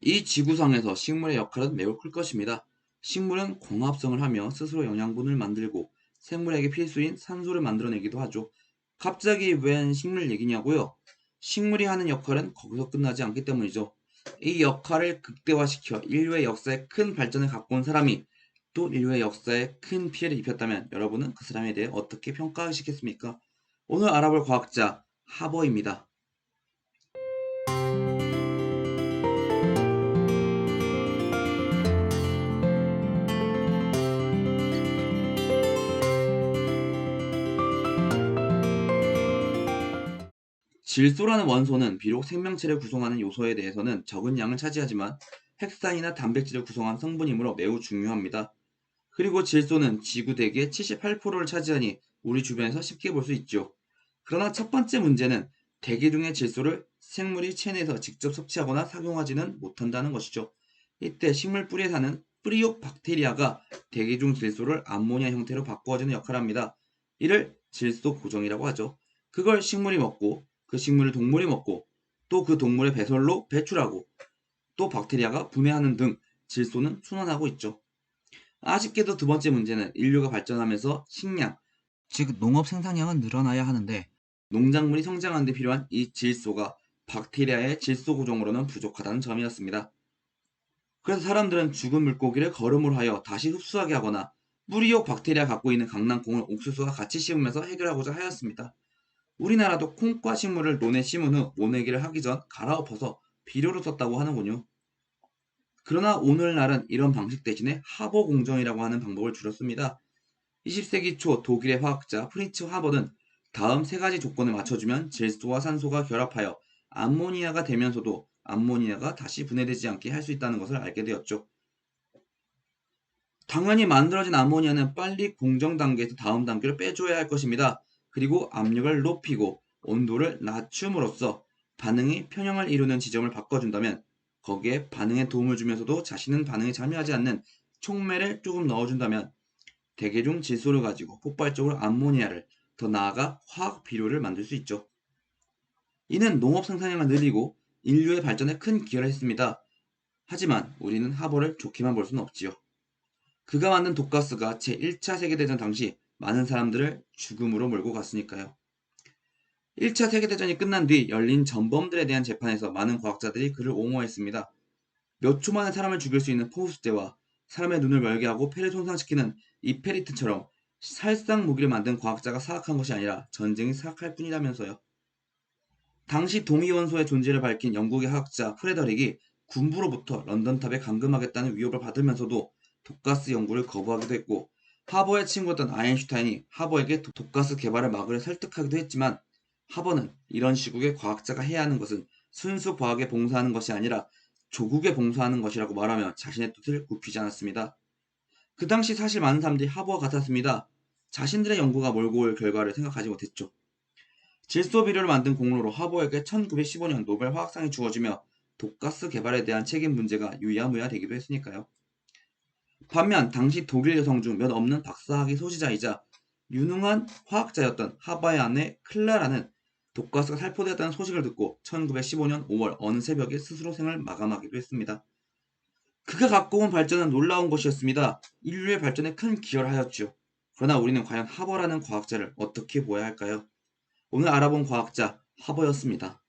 이 지구상에서 식물의 역할은 매우 클 것입니다. 식물은 광합성을 하며 스스로 영양분을 만들고 생물에게 필수인 산소를 만들어내기도 하죠. 갑자기 웬 식물 얘기냐고요? 식물이 하는 역할은 거기서 끝나지 않기 때문이죠. 이 역할을 극대화시켜 인류의 역사에 큰 발전을 갖고 온 사람이 또 인류의 역사에 큰 피해를 입혔다면 여러분은 그 사람에 대해 어떻게 평가하시겠습니까? 오늘 알아볼 과학자 하버입니다. 질소라는 원소는 비록 생명체를 구성하는 요소에 대해서는 적은 양을 차지하지만 핵산이나 단백질을 구성한 성분이므로 매우 중요합니다. 그리고 질소는 지구 대기의 78%를 차지하니 우리 주변에서 쉽게 볼 수 있죠. 그러나 첫 번째 문제는 대기 중의 질소를 생물이 체내에서 직접 섭취하거나 착용하지는 못한다는 것이죠. 이때 식물 뿌리에 사는 뿌리옥 박테리아가 대기 중 질소를 암모니아 형태로 바꾸어주는 역할을 합니다. 이를 질소 고정이라고 하죠. 그걸 식물이 먹고 그 식물을 동물이 먹고 또 그 동물의 배설로 배출하고 또 박테리아가 분해하는 등 질소는 순환하고 있죠. 아쉽게도 두 번째 문제는 인류가 발전하면서 식량, 즉 농업 생산량은 늘어나야 하는데 농작물이 성장하는 데 필요한 이 질소가 박테리아의 질소 고정으로는 부족하다는 점이었습니다. 그래서 사람들은 죽은 물고기를 거름을 하여 다시 흡수하게 하거나 뿌리옥 박테리아 갖고 있는 강낭콩을 옥수수와 같이 씹으면서 해결하고자 하였습니다. 우리나라도 콩과 식물을 논에 심은 후 모내기를 하기 전 갈아엎어서 비료로 썼다고 하는군요. 그러나 오늘날은 이런 방식 대신에 하버 공정이라고 하는 방법을 줄였습니다. 20세기 초 독일의 화학자 프리츠 하버는 다음 세 가지 조건을 맞춰주면 질소와 산소가 결합하여 암모니아가 되면서도 암모니아가 다시 분해되지 않게 할 수 있다는 것을 알게 되었죠. 당연히 만들어진 암모니아는 빨리 공정 단계에서 다음 단계로 빼줘야 할 것입니다. 그리고 압력을 높이고 온도를 낮춤으로써 반응이 평형을 이루는 지점을 바꿔준다면 거기에 반응에 도움을 주면서도 자신은 반응에 참여하지 않는 촉매를 조금 넣어준다면 대기 중 질소를 가지고 폭발적으로 암모니아를 더 나아가 화학 비료를 만들 수 있죠. 이는 농업 생산량을 늘리고 인류의 발전에 큰 기여를 했습니다. 하지만 우리는 하버를 좋게만 볼 수는 없지요. 그가 만든 독가스가 제1차 세계대전 당시 많은 사람들을 죽음으로 몰고 갔으니까요. 1차 세계대전이 끝난 뒤 열린 전범들에 대한 재판에서 많은 과학자들이 그를 옹호했습니다. 몇 초 만에 사람을 죽일 수 있는 포스대와 사람의 눈을 멀게 하고 폐를 손상시키는 이페리트처럼 살상 무기를 만든 과학자가 사악한 것이 아니라 전쟁이 사악할 뿐이라면서요. 당시 동위원소의 존재를 밝힌 영국의 화학자 프레더릭이 군부로부터 런던탑에 감금하겠다는 위협을 받으면서도 독가스 연구를 거부하기도 했고 하버의 친구였던 아인슈타인이 하버에게 독가스 개발을 막으려 설득하기도 했지만 하버는 이런 시국에 과학자가 해야 하는 것은 순수 과학에 봉사하는 것이 아니라 조국에 봉사하는 것이라고 말하며 자신의 뜻을 굽히지 않았습니다. 그 당시 사실 많은 사람들이 하버와 같았습니다. 자신들의 연구가 몰고 올 결과를 생각하지 못했죠. 질소 비료를 만든 공로로 하버에게 1915년 노벨 화학상이 주어지며 독가스 개발에 대한 책임 문제가 유야무야 되기도 했으니까요. 반면 당시 독일 여성 중 몇 없는 박사학위 소지자이자 유능한 화학자였던 하버의 아내 클라라는 독가스가 살포되었다는 소식을 듣고 1915년 5월 어느 새벽에 스스로 생을 마감하기도 했습니다. 그가 갖고 온 발전은 놀라운 것이었습니다. 인류의 발전에 큰 기여를 하였지요. 그러나 우리는 과연 하버라는 과학자를 어떻게 보아야 할까요? 오늘 알아본 과학자 하버였습니다.